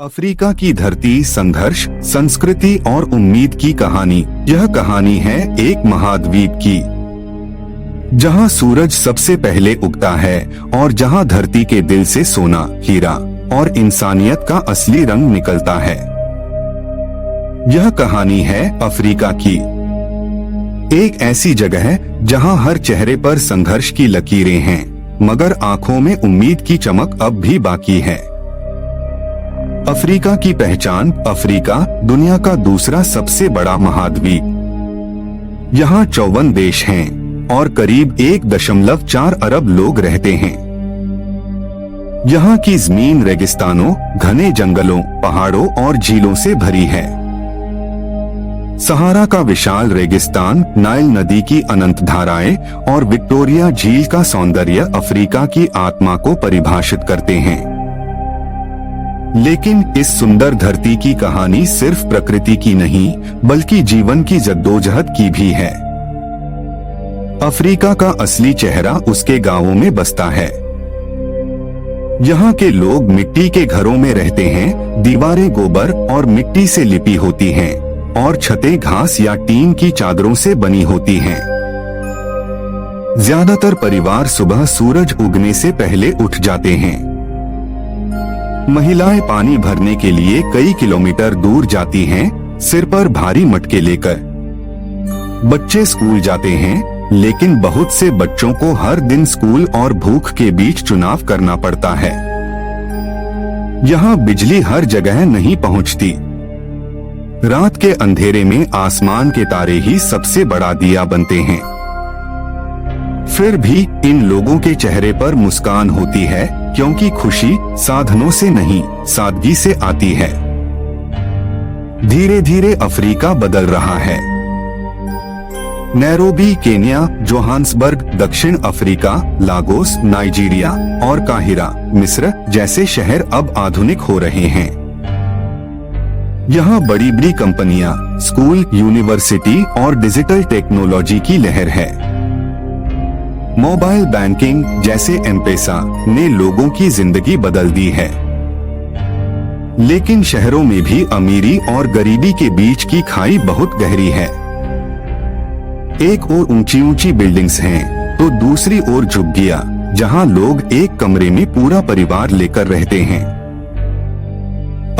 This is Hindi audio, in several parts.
अफ्रीका की धरती, संघर्ष, संस्कृति और उम्मीद की कहानी। यह कहानी है एक महाद्वीप की, जहां सूरज सबसे पहले उगता है और जहां धरती के दिल से सोना, हीरा और इंसानियत का असली रंग निकलता है। यह कहानी है अफ्रीका की, एक ऐसी जगह है जहां हर चेहरे पर संघर्ष की लकीरें हैं, मगर आंखों में उम्मीद की चमक अब भी बाकी है। अफ्रीका की पहचान। अफ्रीका दुनिया का दूसरा सबसे बड़ा महाद्वीप। यहाँ 54 देश हैं और करीब 1.4 अरब लोग रहते हैं। यहाँ की जमीन रेगिस्तानों, घने जंगलों, पहाड़ों और झीलों से भरी है। सहारा का विशाल रेगिस्तान, नाइल नदी की अनंत धाराएं और विक्टोरिया झील का सौंदर्य अफ्रीका की आत्मा को परिभाषित करते हैं। लेकिन इस सुंदर धरती की कहानी सिर्फ प्रकृति की नहीं, बल्कि जीवन की जद्दोजहद की भी है। अफ्रीका का असली चेहरा उसके गांवों में बसता है। यहाँ के लोग मिट्टी के घरों में रहते हैं, दीवारें गोबर और मिट्टी से लिपी होती हैं और छतें घास या टीन की चादरों से बनी होती हैं। ज्यादातर परिवार सुबह सूरज उगने से पहले उठ जाते हैं। महिलाएं पानी भरने के लिए कई किलोमीटर दूर जाती हैं, सिर पर भारी मटके लेकर। बच्चे स्कूल जाते हैं, लेकिन बहुत से बच्चों को हर दिन स्कूल और भूख के बीच चुनाव करना पड़ता है। यहाँ बिजली हर जगह नहीं पहुँचती। रात के अंधेरे में आसमान के तारे ही सबसे बड़ा दिया बनते हैं। फिर भी इन लोगों के चेहरे पर मुस्कान होती है, क्योंकि खुशी साधनों से नहीं, सादगी से आती है। धीरे धीरे अफ्रीका बदल रहा है। नैरोबी केन्या, जोहान्सबर्ग दक्षिण अफ्रीका, लागोस नाइजीरिया और काहिरा मिस्र जैसे शहर अब आधुनिक हो रहे हैं। यहाँ बड़ी बड़ी कंपनियां, स्कूल, यूनिवर्सिटी और डिजिटल टेक्नोलॉजी की लहर है। मोबाइल बैंकिंग जैसे एम-पेसा ने लोगों की जिंदगी बदल दी है। लेकिन शहरों में भी अमीरी और गरीबी के बीच की खाई बहुत गहरी है। एक ओर ऊंची ऊंची बिल्डिंग्स हैं, तो दूसरी ओर झुग्गियां, जहां लोग एक कमरे में पूरा परिवार लेकर रहते हैं।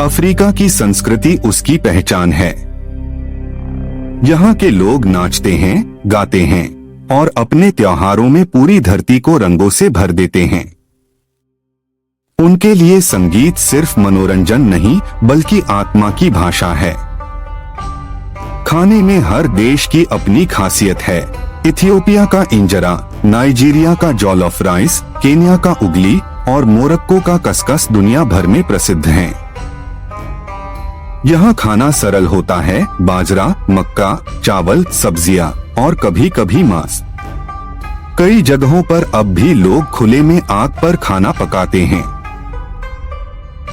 अफ्रीका की संस्कृति उसकी पहचान है। यहाँ के लोग नाचते हैं, गाते हैं और अपने त्योहारों में पूरी धरती को रंगों से भर देते हैं। उनके लिए संगीत सिर्फ मनोरंजन नहीं, बल्कि आत्मा की भाषा है। खाने में हर देश की अपनी खासियत है। इथियोपिया का इंजरा, नाइजीरिया का जॉलोफ राइस, केन्या का उगली और मोरक्को का कस्कस दुनिया भर में प्रसिद्ध हैं। यहाँ खाना सरल होता है, बाजरा, मक्का, चावल, सब्जियां और कभी कभी मांस। कई जगहों पर अब भी लोग खुले में आग पर खाना पकाते हैं।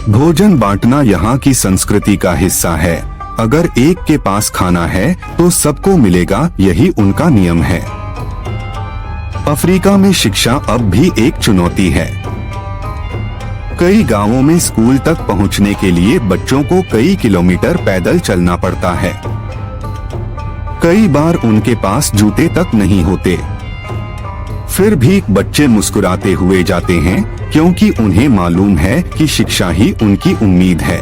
भोजन बांटना यहाँ की संस्कृति का हिस्सा है। अगर एक के पास खाना है तो सबको मिलेगा, यही उनका नियम है। अफ्रीका में शिक्षा अब भी एक चुनौती है। कई गांवों में स्कूल तक पहुंचने के लिए बच्चों को कई किलोमीटर पैदल चलना पड़ता है। कई बार उनके पास जूते तक नहीं होते। फिर भी बच्चे मुस्कुराते हुए जाते हैं, क्योंकि उन्हें मालूम है कि शिक्षा ही उनकी उम्मीद है।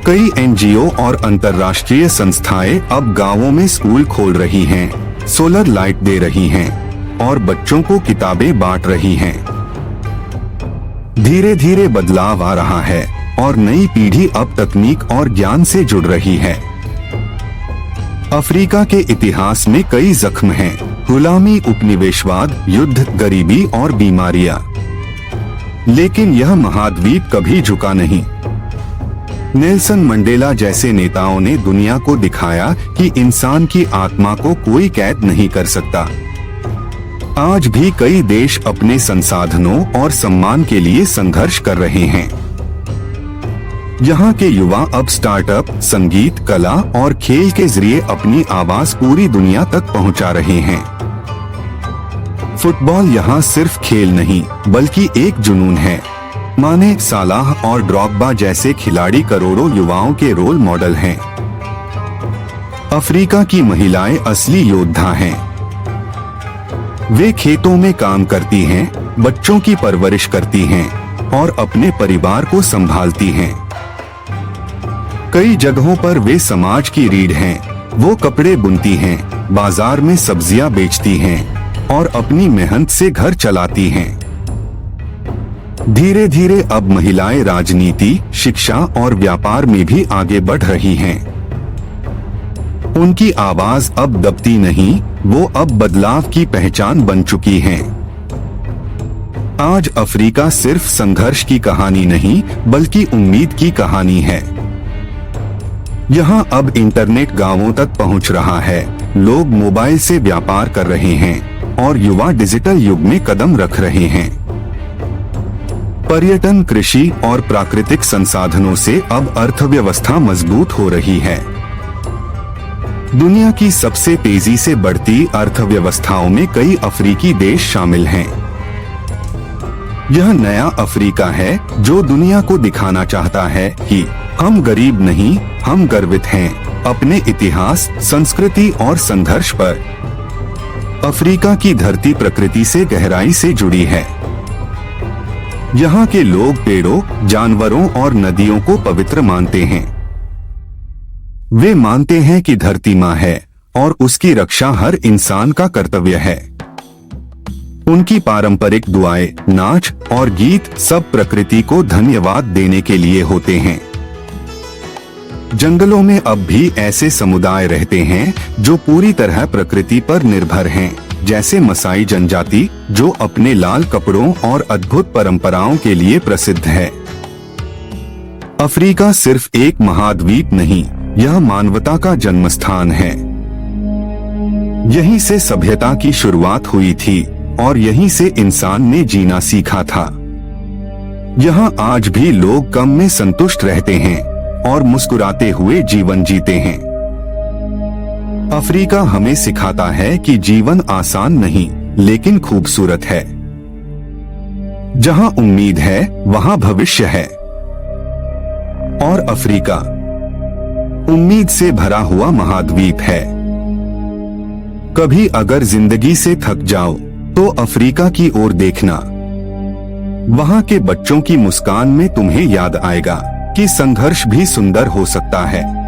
कई एनजीओ और अंतर्राष्ट्रीय संस्थाएं अब गांवों में स्कूल खोल रही हैं, सोलर लाइट दे रही हैं और बच्चों को किताबें बांट रही हैं। धीरे धीरे बदलाव आ रहा है और नई पीढ़ी अब तकनीक और ज्ञान से जुड़ रही है। अफ्रीका के इतिहास में कई जख्म हैं, गुलामी, उपनिवेशवाद, युद्ध, गरीबी और बीमारियां। लेकिन यह महाद्वीप कभी झुका नहीं। नेल्सन मंडेला जैसे नेताओं ने दुनिया को दिखाया कि इंसान की आत्मा को कोई कैद नहीं कर सकता। आज भी कई देश अपने संसाधनों और सम्मान के लिए संघर्ष कर रहे हैं। यहाँ के युवा अब स्टार्टअप, संगीत, कला और खेल के जरिए अपनी आवाज पूरी दुनिया तक पहुँचा रहे हैं। फुटबॉल यहाँ सिर्फ खेल नहीं, बल्कि एक जुनून है। माने सालाह और ड्रॉगबा जैसे खिलाड़ी करोड़ों युवाओं के रोल मॉडल हैं। अफ्रीका की महिलाएं असली योद्धा हैं। वे खेतों में काम करती हैं, बच्चों की परवरिश करती हैं और अपने परिवार को संभालती हैं। कई जगहों पर वे समाज की रीढ़ हैं। वो कपड़े बुनती हैं, बाजार में सब्जियां बेचती हैं और अपनी मेहनत से घर चलाती हैं। धीरे धीरे अब महिलाएं राजनीति, शिक्षा और व्यापार में भी आगे बढ़ रही हैं। उनकी आवाज अब दबती नहीं, वो अब बदलाव की पहचान बन चुकी हैं। आज अफ्रीका सिर्फ संघर्ष की कहानी नहीं, बल्कि उम्मीद की कहानी है। यहाँ अब इंटरनेट गांवों तक पहुँच रहा है, लोग मोबाइल से व्यापार कर रहे हैं और युवा डिजिटल युग में कदम रख रहे हैं। पर्यटन, कृषि और प्राकृतिक संसाधनों से अब अर्थव्यवस्था मजबूत हो रही है। दुनिया की सबसे तेजी से बढ़ती अर्थव्यवस्थाओं में कई अफ्रीकी देश शामिल हैं। यह नया अफ्रीका है जो दुनिया को दिखाना चाहता है कि हम गरीब नहीं, हम गर्वित हैं अपने इतिहास, संस्कृति और संघर्ष पर। अफ्रीका की धरती प्रकृति से गहराई से जुड़ी है। यहाँ के लोग पेड़ों, जानवरों और नदियों को पवित्र मानते हैं। वे मानते हैं कि धरती माँ है और उसकी रक्षा हर इंसान का कर्तव्य है। उनकी पारंपरिक दुआएं, नाच और गीत सब प्रकृति को धन्यवाद देने के लिए होते हैं। जंगलों में अब भी ऐसे समुदाय रहते हैं जो पूरी तरह प्रकृति पर निर्भर हैं, जैसे मसाई जनजाति जो अपने लाल कपड़ों और अद्भुत परंपराओं के लिए प्रसिद्ध है। अफ्रीका सिर्फ एक महाद्वीप नहीं, यह मानवता का जन्मस्थान है। यहीं से सभ्यता की शुरुआत हुई थी और यहीं से इंसान ने जीना सीखा था। यहाँ आज भी लोग कम में संतुष्ट रहते हैं और मुस्कुराते हुए जीवन जीते हैं। अफ्रीका हमें सिखाता है कि जीवन आसान नहीं, लेकिन खूबसूरत है। जहां उम्मीद है, वहां भविष्य है। और अफ्रीका उम्मीद से भरा हुआ महाद्वीप है। कभी अगर जिंदगी से थक जाओ तो अफ्रीका की ओर देखना। वहां के बच्चों की मुस्कान में तुम्हें याद आएगा कि संघर्ष भी सुंदर हो सकता है।